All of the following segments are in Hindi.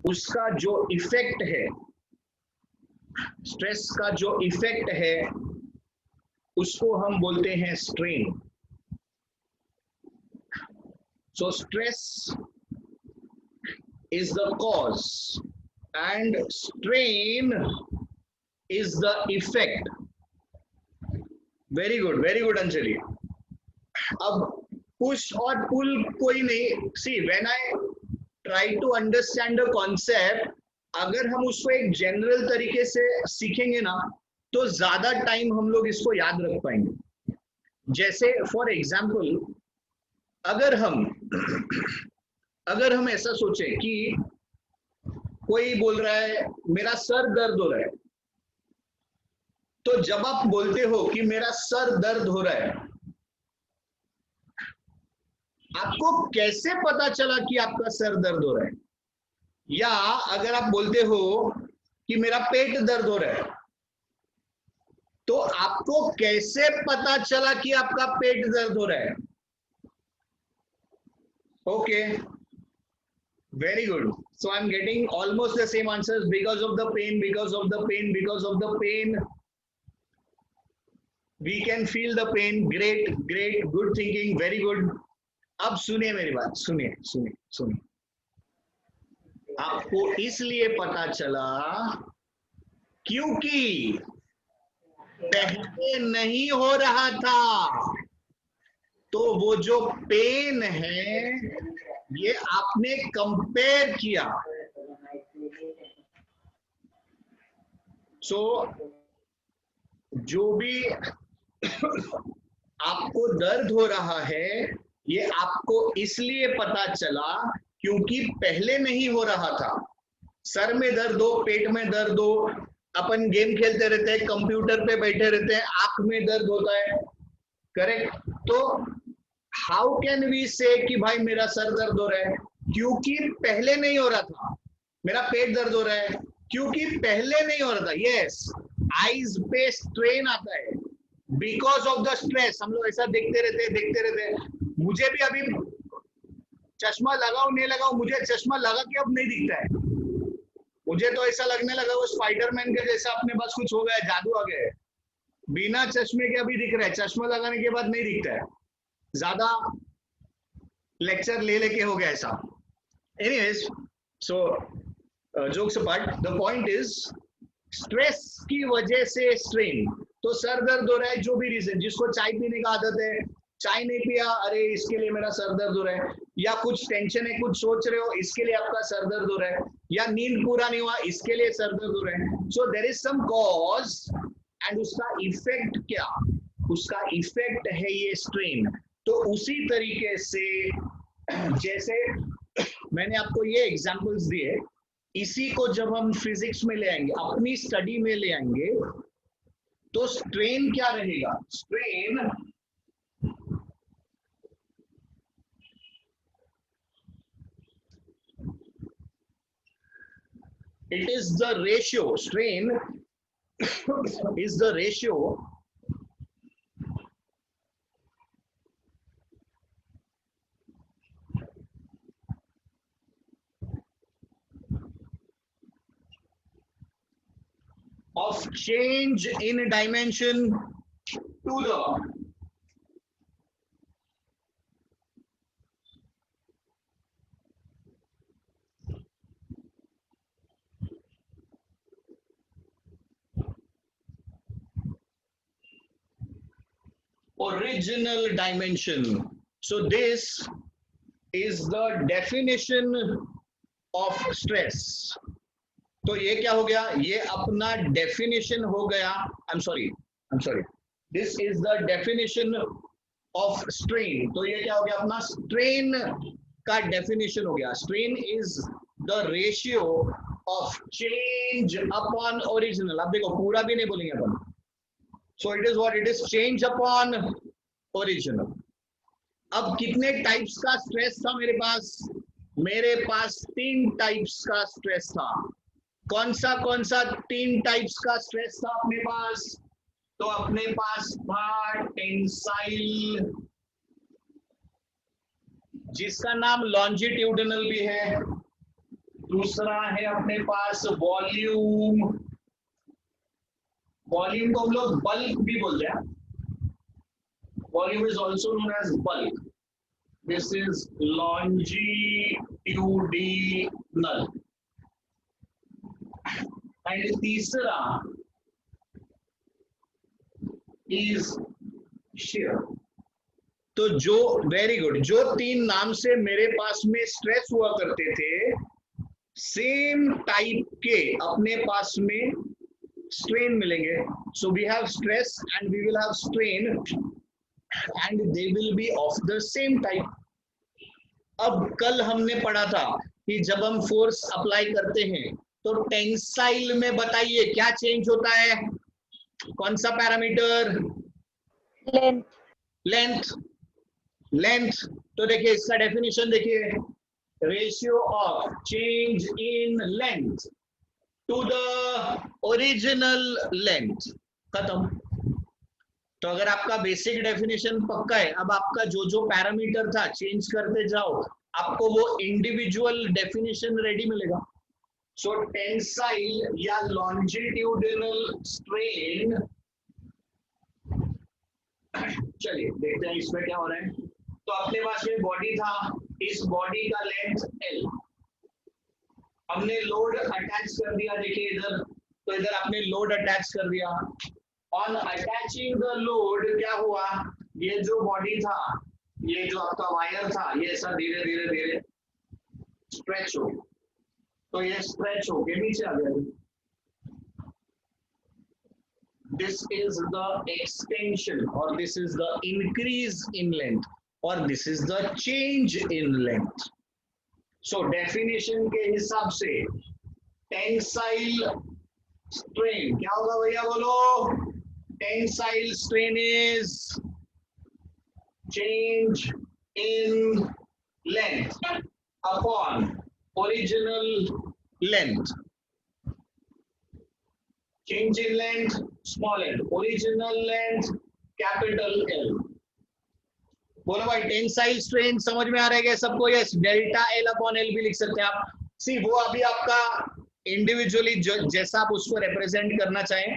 उसका जो इफेक्ट है, स्ट्रेस का जो इफेक्ट है, उसको हम बोलते हैं strain. So stress is the cause and strain is the effect. Very good Anjali. अब पुश और पुल कोई नहीं, see when I try to understand the concept, अगर हम उसको एक जनरल तरीके से सीखेंगे ना तो ज्यादा टाइम हम लोग इसको याद रख पाएंगे। जैसे फॉर एग्जाम्पल, अगर हम ऐसा सोचें कि कोई बोल रहा है मेरा सर दर्द हो रहा है, तो जब आप बोलते हो कि मेरा सर दर्द हो रहा है, आपको कैसे पता चला कि आपका सर दर्द हो रहा है? या अगर आप बोलते हो कि मेरा पेट दर्द हो रहा है, तो आपको कैसे पता चला कि आपका पेट दर्द हो रहा है? Okay, very good. So I'm getting almost the same answers. Because of the pain, because of the pain, because of the pain, we can feel the pain. Great, good thinking, very good. अब सुनिए मेरी बात, सुनिए। आपको इसलिए पता चला क्योंकि पहले नहीं हो रहा था, तो वो जो पेन है ये आपने कंपेयर किया। सो जो भी आपको दर्द हो रहा है ये आपको इसलिए पता चला क्योंकि पहले नहीं हो रहा था। सर में दर्द हो, पेट में दर्द हो, अपन गेम खेलते रहते हैं, कंप्यूटर पे बैठे रहते हैं, आंख में दर्द होता है, करेक्ट? तो हाउ कैन वी से कि भाई मेरा सर दर्द हो रहा है? क्योंकि पहले नहीं हो रहा था। मेरा पेट दर्द हो रहा है क्योंकि पहले नहीं हो रहा था। यस, आईज पे स्ट्रेन आता है बिकॉज ऑफ द स्ट्रेस। हम लोग ऐसा देखते रहते हैं। मुझे भी अभी चश्मा लगाओ नहीं लगाओ, मुझे चश्मा लगा के अब नहीं दिखता है। मुझे तो ऐसा लगने लगा वो स्पाइडरमैन के जैसा अपने पास कुछ हो गया, जादू आ गया है। बिना चश्मे के अभी दिख रहा है, चश्मा लगाने के बाद नहीं दिखता है। ज्यादा लेक्चर ले लेके हो गया ऐसा। Anyways, so jokes apart, the point is stress की वजह से स्ट्रेन। तो सर दर्द हो रहा है, जो भी रीजन, जिसको चाय पीने का आदत है, चाय नहीं पिया, अरे इसके लिए मेरा सर दर्द हो रहा है, या कुछ टेंशन है, कुछ सोच रहे हो, इसके लिए आपका सर दर्द हो रहा है, या नींद पूरा नहीं हुआ, इसके लिए सर दर्द हो रहा है। So there is some cause and उसका इफेक्ट क्या? उसका इफेक्ट है ये स्ट्रेन। तो उसी तरीके से जैसे मैंने आपको ये एग्जांपल्स दिए, इसी को जब हम फिजिक्स में ले आएंगे, अपनी स्टडी में ले आएंगे, तो स्ट्रेन क्या रहेगा? Strain it is the ratio, strain is the ratio of change in dimension to the original dimension. So this is the definition of stress. तो ये क्या हो गया? ये अपना डेफिनेशन हो गया। I am sorry, this is the definition of strain. तो ये क्या हो गया? अपना स्ट्रेन का डेफिनेशन हो गया। Strain is the ratio of change upon original. आप देखो, पूरा भी नहीं बोलेंगे अपन। So it is what? It is change upon original. अब कितने टाइप्स का स्ट्रेस था मेरे पास? मेरे पास 3 टाइप्स का स्ट्रेस था। कौन सा 3 टाइप्स का स्ट्रेस था अपने पास? तो अपने पास था टेंसाइल, जिसका नाम लॉन्जिट्यूडनल भी है, दूसरा है अपने पास वॉल्यूम। वॉल्यूम को हम लोग बल्क भी बोलते हैं। Volume is also known as bulk. This is longitudinal. And तीसरा इज शेयर। तो जो वेरी गुड, जो तीन नाम से मेरे पास में स्ट्रेस हुआ करते थे, सेम टाइप के अपने पास में स्ट्रेन मिलेंगे। So we have stress and we will have strain and they will be of the same type. अब कल हमने पढ़ा था कि जब हम फोर्स अप्लाई करते हैं तो टेंसाइल में बताइए क्या चेंज होता है, कौन सा पैरामीटर? लेंथ। लेंथ। लेंथ, तो देखिए इसका डेफिनेशन देखिए, ratio of change in length to the original length. खत्म। तो अगर आपका बेसिक डेफिनेशन पक्का है, अब आपका जो जो पैरामीटर था चेंज करते जाओ, आपको वो इंडिविजुअल डेफिनेशन रेडी मिलेगा। सो टेंसाइल या लॉन्जिट्यूडिनल स्ट्रेन, चलिए देखते हैं इसमें क्या हो रहा है। तो अपने पास में बॉडी था, इस बॉडी का लेंथ L, हमने लोड अटैच कर दिया। देखिए इधर, तो इधर आपने लोड अटैच कर दिया। ऑन अटैचिंग द लोड क्या हुआ, ये जो बॉडी था, ये जो आपका वायर था, ये ऐसा धीरे धीरे धीरे स्ट्रेच हो, तो ये स्ट्रेच हो के नीचे आ गया। दिस इज द एक्सटेंशन और this is the increase in length और this is the change in length. So definition के हिसाब से टेंसाइल स्ट्रेन क्या होगा भैया, बोलो? Tensile strain is change in length upon original length. Change in length small L, original length capital L. बोलो भाई, टेंसाइल स्ट्रेन समझ में आ रहा है क्या सबको? Yes, delta L upon L भी लिख सकते हैं आप। सी वो अभी आपका इंडिविजुअली जैसा आप उसको रिप्रेजेंट करना चाहें,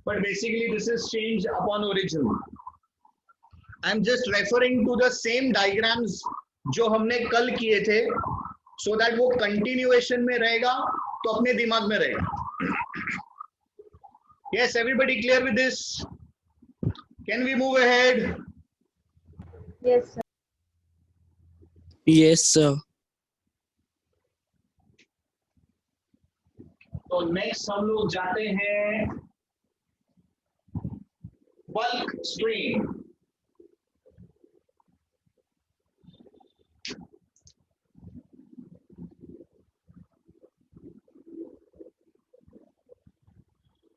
but basically this is change upon origin. I am just referring to the same diagrams जो हमने कल किए थे, सो दैट वो कंटिन्यूएशन में रहेगा, तो अपने दिमाग में रहेगा। Yes, everybody clear with this? Can we move ahead? Yes, sir. Yes, sir. तो नेक्स्ट हम लोग जाते हैं bulk strain.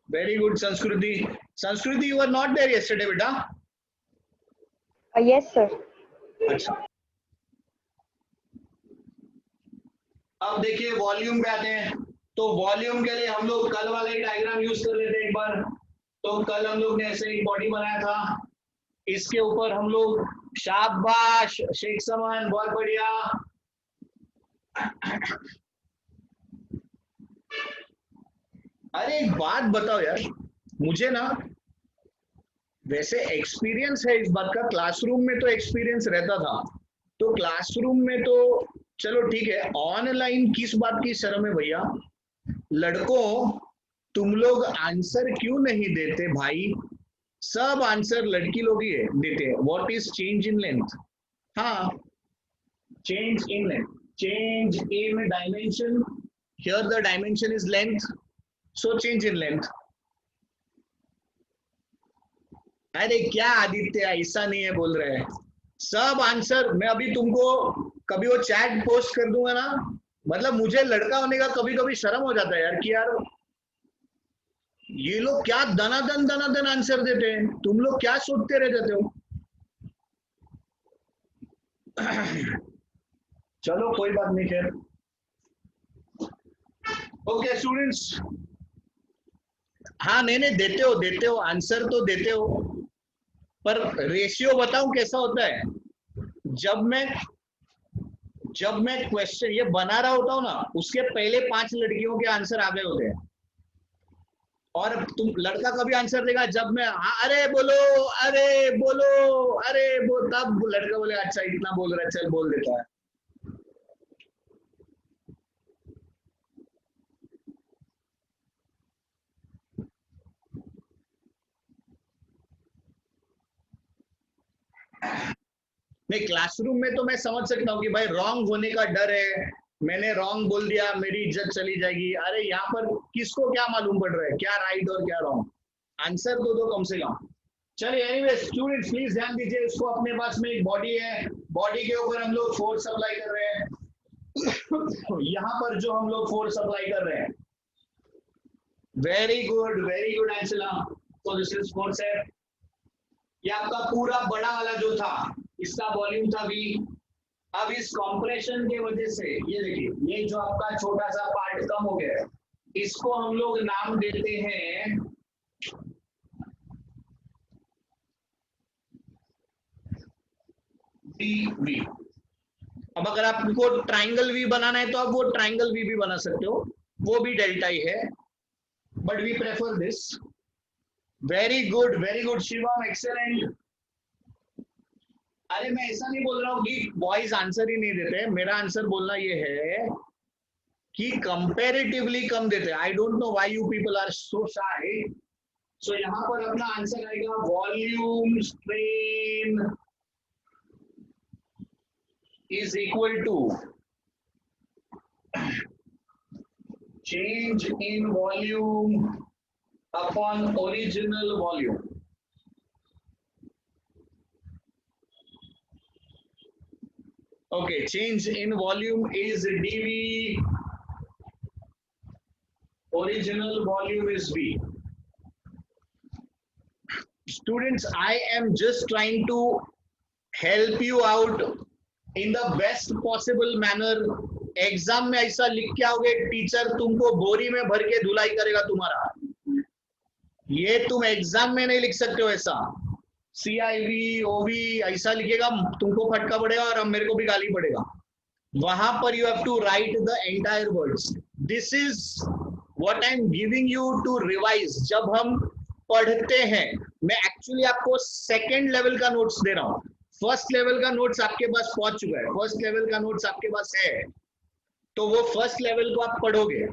Very good Sanskriti. Sanskriti, you are not there yesterday बेटा? Yes, sir. अच्छा, अब देखिए वॉल्यूम पे आते हैं। तो वॉल्यूम के लिए हम लोग कल वाला ही डायग्राम यूज कर लेते हैं एक बार। तो कल हम लोग ने ऐसे ही बॉडी बनाया था, इसके ऊपर हम लोग, शाबाश शेख समान, बहुत बढ़िया। अरे एक बात बताओ यार, मुझे ना वैसे एक्सपीरियंस है इस बात का, क्लासरूम में तो एक्सपीरियंस रहता था, तो क्लासरूम में तो चलो ठीक है, ऑनलाइन किस बात की शर्म है भैया? लड़कों, तुम लोग आंसर क्यों नहीं देते भाई? सब आंसर लड़की लोग ही देते हैं। What is change in length? हाँ, change in length, change in dimension, here the dimension is length, so change in length. अरे क्या आदित्य, ऐसा नहीं है बोल रहे हैं सब आंसर। मैं अभी तुमको कभी वो चैट पोस्ट कर दूंगा ना, मतलब मुझे लड़का होने का कभी कभी शर्म हो जाता है यार, कि यार ये लोग क्या दनादन आंसर देते हैं, तुम लोग क्या सोचते रह जाते हो? चलो कोई बात नहीं, खैर। ओके स्टूडेंट्स, हाँ नहीं देते हो आंसर तो देते हो, पर रेशियो बताऊं कैसा होता है? जब मैं क्वेश्चन ये बना रहा होता हूँ ना, उसके पहले 5 लड़कियों के आंसर आ गए होते हैं, और तुम लड़का कभी आंसर देगा जब मैं अरे बोलो, अरे बोलो, अरे तब लड़का बोले अच्छा इतना बोल रहा है, चल बोल देता है। नहीं, क्लासरूम में तो मैं समझ सकता हूँ कि भाई रॉन्ग होने का डर है, मैंने रॉन्ग बोल दिया मेरी इज्जत चली जाएगी। अरे यहाँ पर किसको क्या मालूम पड़ रहा है क्या राइट और क्या रॉन्ग, आंसर तो दो कम से कम। चलिए एनीवे स्टूडेंट्स प्लीज ध्यान दीजिए, इसको अपने पास में एक बॉडी है, बॉडी के ऊपर हम लोग फोर्स अप्लाई कर रहे हैं। यहाँ पर जो हम लोग फोर्स अप्लाई कर रहे हैं, वेरी गुड एंसला। तो दिस इज फोर्स है, ये आपका पूरा बड़ा वाला जो था इसका वॉल्यूम था V। अब इस कॉम्प्रेशन के वजह से ये देखिए ये जो आपका छोटा सा पार्ट कम हो गया है, इसको हम लोग नाम देते हैं dV। अब अगर आपको ट्राइंगल V बनाना है तो आप वो ट्राइंगल V भी बना सकते हो, वो भी डेल्टा ही है, but we prefer this. Very good Shivam, excellent. अरे मैं ऐसा नहीं बोल रहा हूँ कि बॉयज आंसर ही नहीं देते, मेरा आंसर बोलना ये है कि कंपैरेटिवली कम देते हैं। I don't know why you people are so shy. So यहाँ पर अपना आंसर आएगा volume strain is equal to change in volume upon original volume. Okay, change in volume is dV, original volume is V. Students, I am just trying to help you out in the best possible manner. Exam में ऐसा लिख के आओगे टीचर तुमको बोरी में भर के धुलाई करेगा तुम्हारा, ये तुम एग्जाम में नहीं लिख सकते हो ऐसा। CIV OV ऐसा लिखेगा तुमको फटका पड़ेगा और अब मेरे को भी गाली पड़ेगा। वहां पर you have to write the entire words. This is what I am giving you to revise. जब हम पढ़ते हैं, मैं एक्चुअली आपको सेकंड लेवल का नोट्स दे रहा हूँ, फर्स्ट लेवल का नोट्स आपके पास पहुंच चुका है, फर्स्ट लेवल का नोट्स आपके पास है, तो वो फर्स्ट लेवल को आप पढ़ोगे।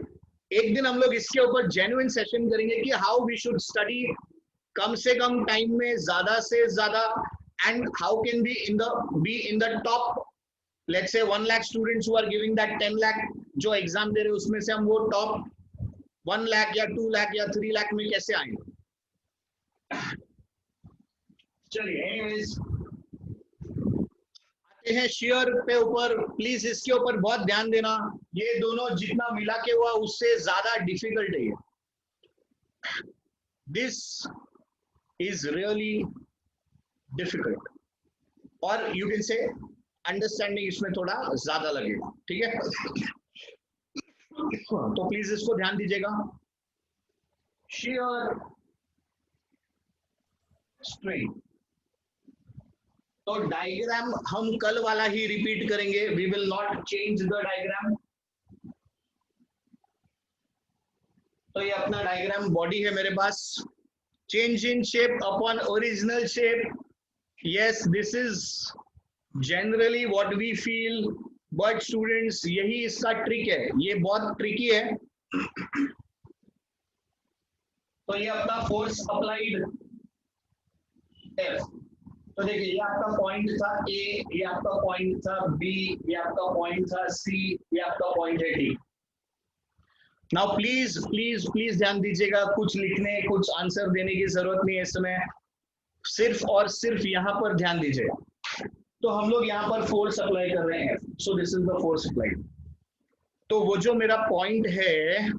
एक दिन हम लोग इसके ऊपर जेन्युइन सेशन करेंगे कि हाउ वी शुड स्टडी कम से कम टाइम में ज्यादा से ज्यादा, and how can be in the top, let's say 1 lakh students who are giving that 10 lakh जो एग्जाम दे रहे हैं, उसमें से हम वो टॉप 1 लाख या 2 लाख या 3 लाख में कैसे आएंगे। चलिए एनीवेज आते हैं शेयर पे ऊपर। प्लीज इसके ऊपर बहुत ध्यान देना, ये दोनों जितना मिला के हुआ उससे ज्यादा डिफिकल्ट है। दिस is really difficult, और you can say understanding इसमें थोड़ा ज्यादा लगेगा, ठीक है। तो प्लीज इसको ध्यान दीजिएगा। shear strain, तो डायग्राम हम कल वाला ही रिपीट करेंगे, we will not change the diagram। तो ये अपना डायग्राम बॉडी है मेरे पास, change in shape upon original shape, yes this is generally what we feel, but students यही इसका ट्रिक है, ये बहुत ट्रिकी है। तो ये अपना फोर्स अप्लाइड F, तो देखिए ये आपका पॉइंट था A, ये आपका पॉइंट था B, ये आपका पॉइंट था C, ये आपका पॉइंट है D। Now please please please ध्यान दीजिएगा, कुछ लिखने कुछ आंसर देने की जरूरत नहीं है इस समय, सिर्फ और सिर्फ यहाँ पर ध्यान दीजिएगा। तो हम लोग यहाँ पर फोर्स अप्लाई कर रहे हैं, so this is the force applied. तो वो जो मेरा पॉइंट है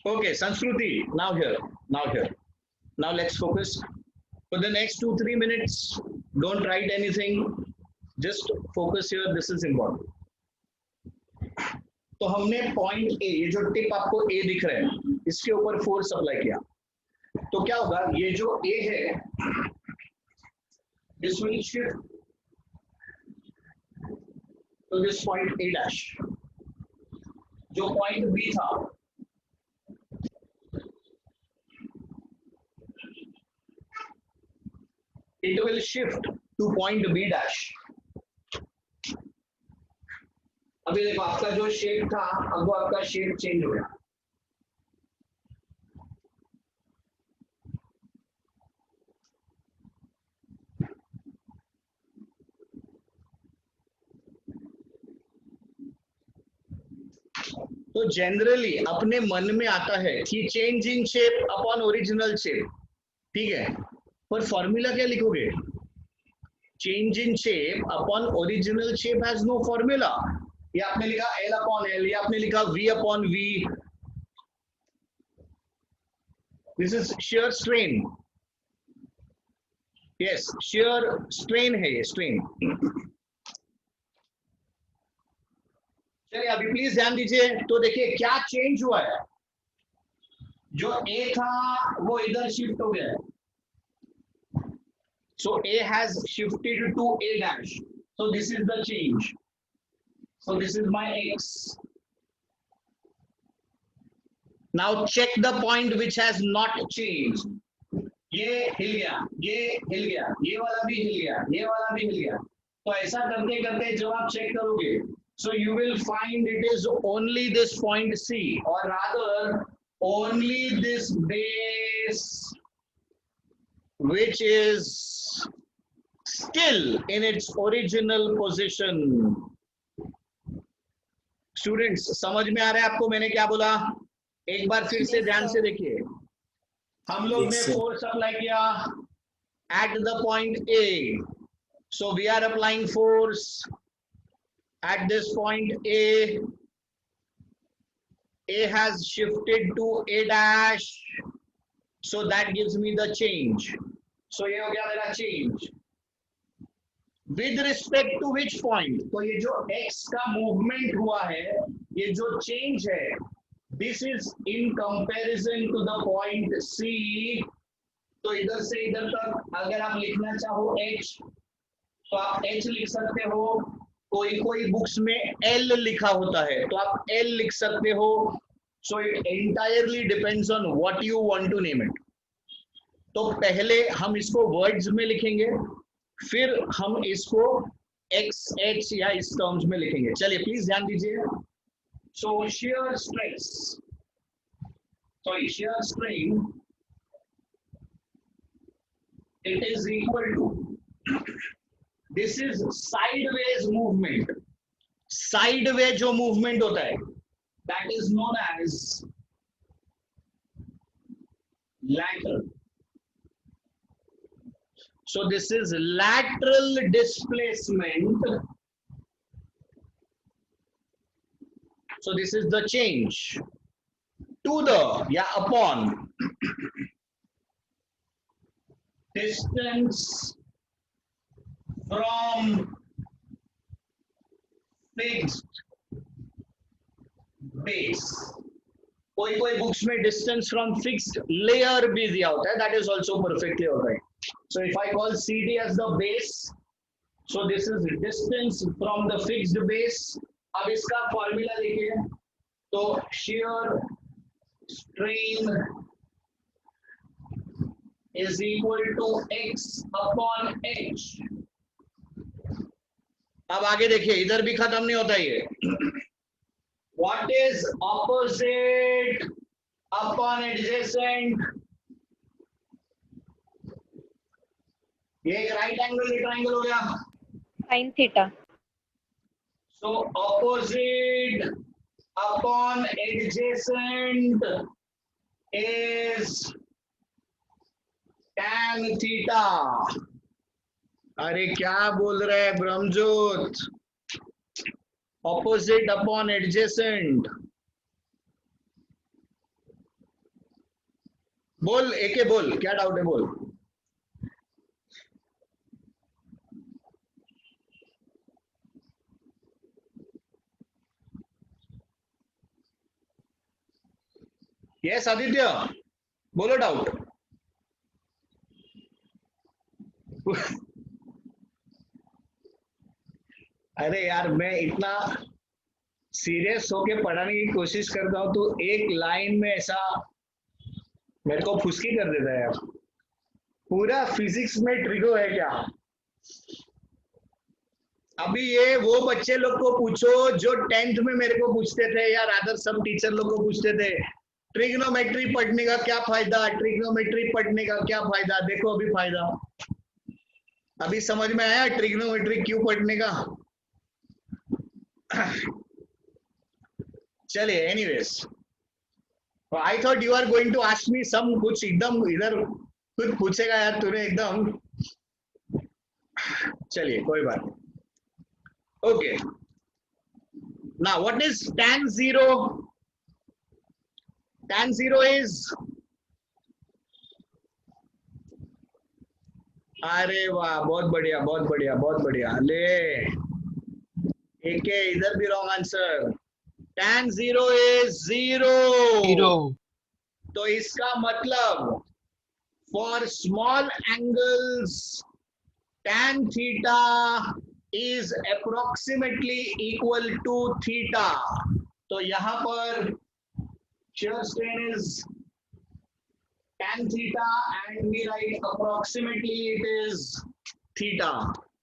okay Sanskruti, now let's focus for the next 2-3 minutes. Don't write anything, just focus here, this is important। तो हमने पॉइंट ए, ये जो टिप आपको ए दिख रहा है, इसके ऊपर फोर्स अप्लाई किया। तो क्या होगा, ये जो ए है this will shift to this point A dash, जो पॉइंट बी था it will shift to point B dash. अभी देखो आपका जो शेप था, अब वो आपका शेप चेंज हो गया। तो जनरली अपने मन में आता है कि change in shape upon original shape, ठीक है, पर फॉर्मूला क्या लिखोगे? Change in shape upon original shape has no formula. ये आपने लिखा एल अपॉन एल, ये आपने लिखा V upon V, this is shear strain, yes shear strain है ये, स्ट्रेन। चलिए अभी प्लीज ध्यान दीजिए, तो देखिए क्या चेंज हुआ है, जो ए था वो इधर शिफ्ट हो गया है, so A has shifted to A dash, so this is the change, so this is my X. Now check the point which has not changed. ये हिल गया, ये हिल गया, ये वाला भी हिल गया, ये वाला भी हिल गया। तो ऐसा करते करते जब आप चेक करोगे, so you will find it is only this point C, or rather only this base which is still in its original position. Students समझ में आ रहा है आपको मैंने क्या बोला? एक बार फिर से ध्यान से देखिए, हम लोग ने फोर्स अप्लाई किया at the point A, so we are applying force at this point A. A has shifted to A dash, so that gives me the change. So ये हो गया मेरा change. With respect to which point? तो ये जो x का मूवमेंट हुआ है, ये जो चेंज है, this is in comparison to the point C. तो इधर से इधर तक अगर आप लिखना चाहो h, तो आप h लिख सकते हो, कोई कोई बुक्स में l लिखा होता है तो आप l लिख सकते हो, so it entirely depends on what you want to name it. तो पहले हम इसको वर्ड्स में लिखेंगे, फिर हम इसको एक्स एच या इस टर्म्स में लिखेंगे। चलिए प्लीज ध्यान दीजिए। सो shear stress, sorry, shear strain, it is equal to, this is sideways movement, sideways जो movement होता है that is known as lateral. So this is lateral displacement. So this is the change to the, yeah, upon distance from fixed base. कोई कोई बुक्स में distance from fixed layer भी दिया होता है, that is also perfectly alright. So if I call CD as the base, so this is distance from the fixed base. अब इसका फॉर्मूला देखिए, तो shear strain is equal to x upon h. अब आगे देखिए, इधर भी खत्म नहीं होता ये. What is opposite upon adjacent? ये एक राइट एंगल ट्राइंगल हो गया, sin theta. so opposite upon adjacent is tan theta. अरे क्या बोल रहे हैं ब्रह्मजोत? opposite upon adjacent, बोल एके बोल, क्या डाउट है बोल। यस आदित्य, बोलो डाउट। अरे यार मैं इतना सीरियस होके पढ़ाने की कोशिश करता हूँ तो एक लाइन में ऐसा मेरे को फुसकी कर देता है यार। पूरा फिजिक्स में ट्रिगो है क्या? अभी ये वो बच्चे लोग को पूछो जो 10th में मेरे को पूछते थे या रादर सब टीचर लोग को पूछते थे ट्रिग्नोमेट्री पढ़ने का क्या फायदा, ट्रिग्नोमेट्री पढ़ने का क्या फायदा। देखो अभी फायदा, अभी समझ में आया ट्रिग्नोमेट्री क्यों पढ़ने का। चलिए anyways, I thought you are going to ask me some कुछ एकदम इधर कुछ पूछेगा यार तूने एकदम। चलिए कोई बात नहीं। Okay. Now, what is tan 0? Tan 0 is, अरे वाह बहुत बढ़िया बहुत बढ़िया बहुत बढ़िया। ले एक इधर भी रॉन्ग आंसर। tan 0 is 0। तो इसका मतलब for small angles tan theta is approximately equal to theta। तो यहां पर shear strain is tan theta and we write approximately it is theta।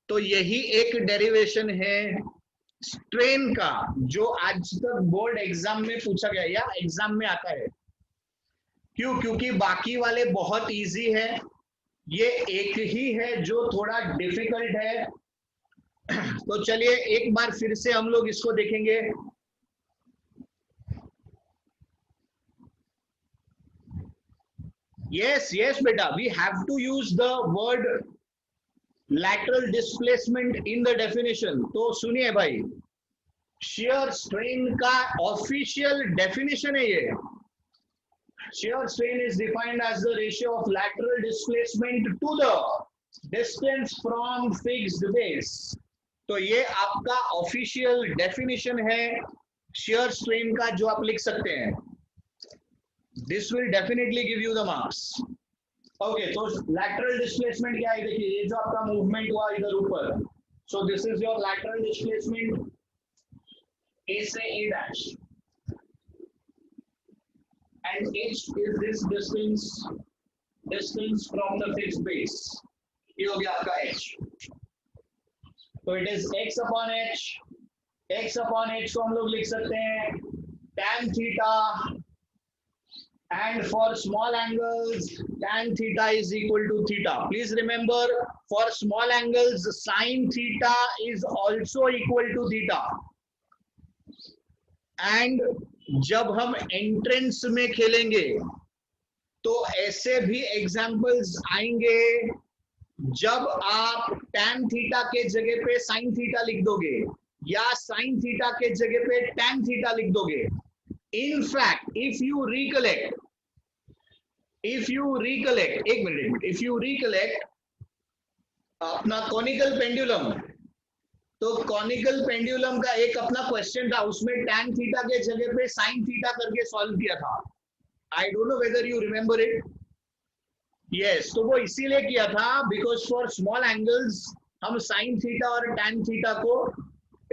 तो यही एक डेरिवेशन है स्ट्रेन का जो आज तक बोर्ड एग्जाम में पूछा गया या एग्जाम में आता है। क्यों? क्योंकि बाकी वाले बहुत इजी है, ये एक ही है जो थोड़ा डिफिकल्ट है। तो चलिए एक बार फिर से हम लोग इसको देखेंगे। yes बेटा, we have to use the word lateral displacement in the definition। तो सुनिए भाई, shear strain का ऑफिशियल डेफिनेशन है ये। shear strain is defined as the ratio of lateral displacement to the distance from fixed base। तो ये आपका ऑफिशियल डेफिनेशन है shear strain का जो आप लिख सकते हैं। This will definitely give you the marks। Okay, तो lateral displacement क्या है? देखिए ये जो आपका मूवमेंट हुआ इधर ऊपर, so this is your lateral displacement A से A dash and H is this distance from the fixed base। ये हो गया आपका H। तो it is x upon h। x upon h को हम लोग लिख सकते हैं tan theta, and for small angles tan theta is equal to theta। Please remember for small angles sin theta is also equal to theta। and जब हम एंट्रेंस में खेलेंगे तो ऐसे भी एग्जाम्पल्स आएंगे जब आप tan थीटा के जगह पे sin थीटा लिख दोगे या sin थीटा के जगह पे tan थीटा लिख दोगे। In fact, if you recollect, एक मिनट, if you recollect अपना कॉनिकल पेंडुलम, तो कॉनिकल पेंडुलम का एक अपना क्वेश्चन था, उसमें tan थीटा के जगह पे sin थीटा करके सॉल्व किया था। I don't know whether you remember it। Yes, तो वो इसीलिए किया था बिकॉज फॉर स्मॉल एंगल्स हम sin थीटा और tan थीटा को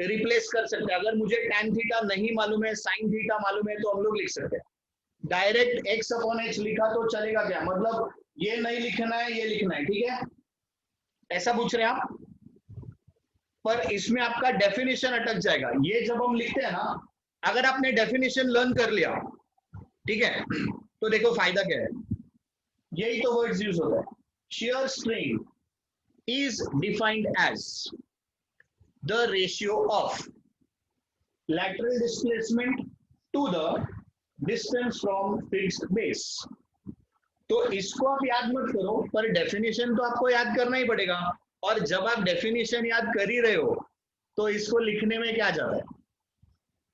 रिप्लेस कर सकते हैं। अगर मुझे tan थीटा नहीं मालूम है, sin थीटा मालूम है, तो हम लोग लिख सकते हैं। डायरेक्ट x अपॉन h लिखा तो चलेगा क्या? मतलब ये नहीं लिखना है, ये लिखना है, ठीक है? ऐसा पूछ रहे हैं आप? पर इसमें आपका डेफिनेशन अटक जाएगा। ये जब हम लिखते हैं ना, अगर आपने डेफिनेशन लर्न कर लिया, ठीक है, तो देखो फायदा क्या है। यही तो वर्ड्स यूज होता है। shear strain is defined as the ratio of lateral displacement to the distance from fixed base। तो इसको आप याद मत करो, पर डेफिनेशन तो आपको याद करना ही पड़ेगा। और जब आप डेफिनेशन याद कर ही रहे हो तो इसको लिखने में क्या जाता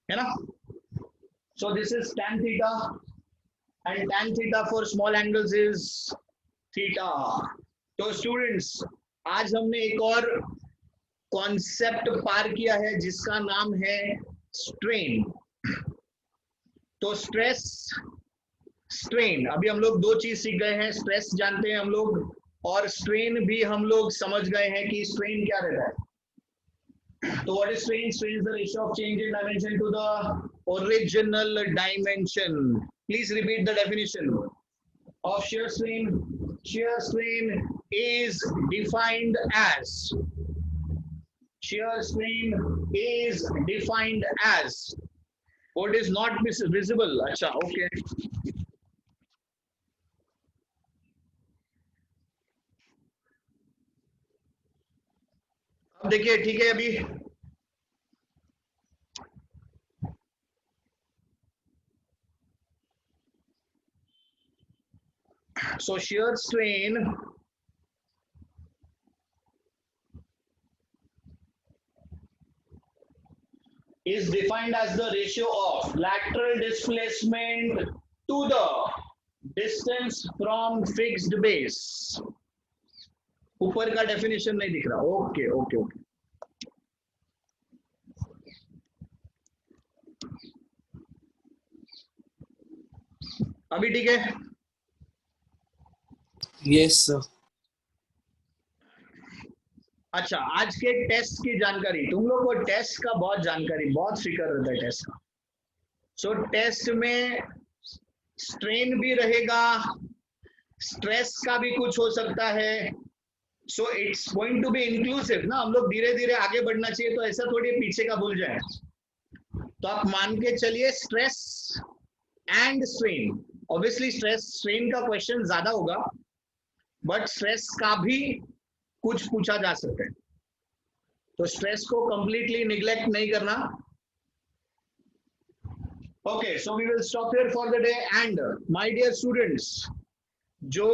है ना? So this is tan theta and tan theta for small angles is theta। तो स्टूडेंट्स, आज हमने एक और कॉन्सेप्ट पार किया है जिसका नाम है स्ट्रेन। तो स्ट्रेस, स्ट्रेन, अभी हम लोग दो चीज सीख गए हैं। स्ट्रेस जानते हैं हम लोग और स्ट्रेन भी हम लोग समझ गए हैं कि स्ट्रेन क्या रहता So what is strain? Strain is the ratio of change in dimension to the original dimension. Please repeat the definition of shear strain. Shear strain is defined as what is not visible. अच्छा, okay. अब देखिए, ठीक है अभी so shear strain is defined as the ratio of lateral displacement to the distance from fixed base. ऊपर का डेफिनेशन नहीं दिख रहा. Okay okay okay. अभी ठीक है. Yes sir. अच्छा, आज के टेस्ट की जानकारी. तुम लोग को टेस्ट का बहुत जानकारी, बहुत फिक्र रहता है टेस्ट का. सो टेस्ट में स्ट्रेन भी रहेगा, स्ट्रेस का भी कुछ हो सकता है. So it's going to be inclusive ना. हम लोग धीरे धीरे आगे बढ़ना चाहिए, तो ऐसा थोड़ी पीछे का भूल जाए. तो आप मान के चलिए stress and strain. Obviously stress strain का क्वेश्चन ज्यादा होगा, बट स्ट्रेस का भी कुछ पूछा जा सकता है. तो स्ट्रेस को कंप्लीटली निग्लेक्ट नहीं करना. Okay, so we will stop here for the day. And my dear students, जो